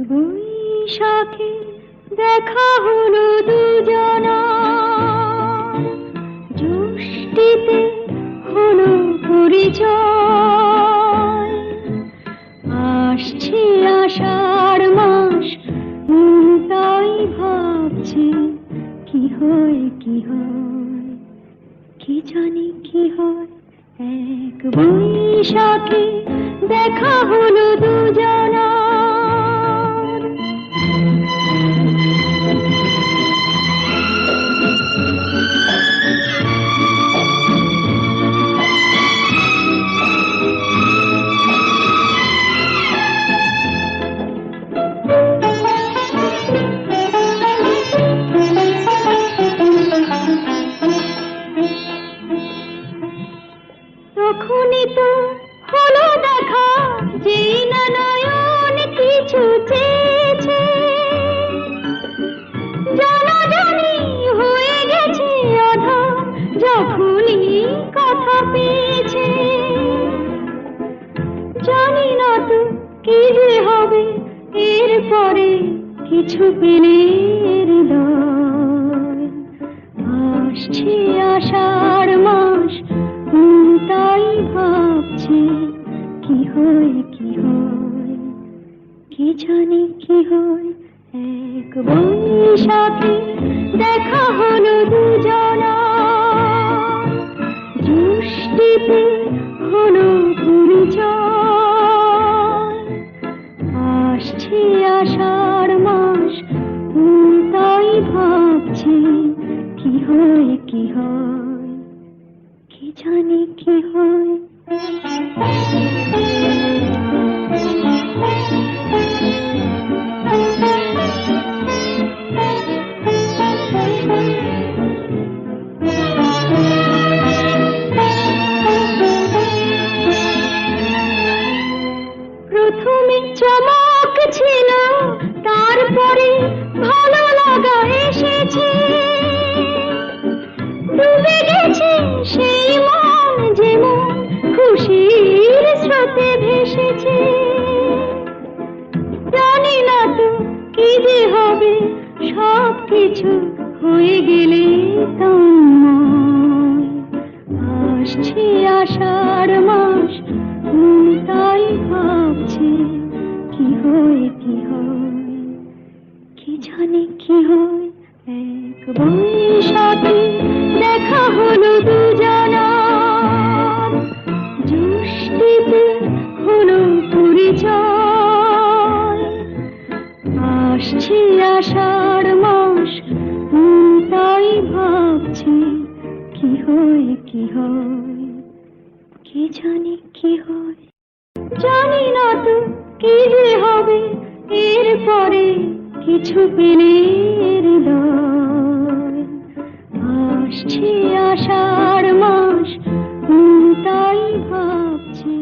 বৈশাখে দেখা হলো দুজনা, জ্যৈষ্ঠীতে হলো পরিচয়। আসছে আষাঢ় মাস, মন তাই ভাবছে কি হয় কি হয়, কি জানি কি হয়। এক বৈশাখে দেখা হলো দুজনা। তখনই তো হলো দেখা, যেই না নয়ন কিছু চেয়েছে। জানাজানি হয়ে গেছে আধা, যখনই কথা পেয়েছে। জানি না তো কি যে হবে এরপরে, কিছু পেলে হৃদয়। আসছে আষাঢ় মাস, তাই ভাবছে কি হয় কি হয়, কি জানি কি হয়। এক বৈশাখে দেখা হলো দুজনা, জ্যৈষ্ঠীতে হলো পরিচয়। আসছে আষাঢ় মাস, তাই ভাবছে কি হয় কি হয়, কি জানি কি হয়। প্রথমে চমক ছিল, তারপরে ভালো লাগা এসেছে। ডুবে গেছে সেই মন, যেমন খুশির স্রোতে ভেসেছে। জানি না তো কি যে হবে, সব কিছু হয়ে গেলে তন্ময়। আসছে আষাঢ় মাস, তাই ভাবছে কি হয় কি হয়, কি জানি কি হয়। এক বৈশাখে দেখা হলো দুজনা, জ্যৈষ্ঠীতে হলো পরিচয়। আসছে আষাঢ় মাস, তাই ভাবছে কি হয় কি হয়, কি জানি কি হয়। জানি না তো কি যে হবে এরপরে, কিছু পেলে হৃদয়। আসছে আষাঢ় মাস, তাই ভাবছে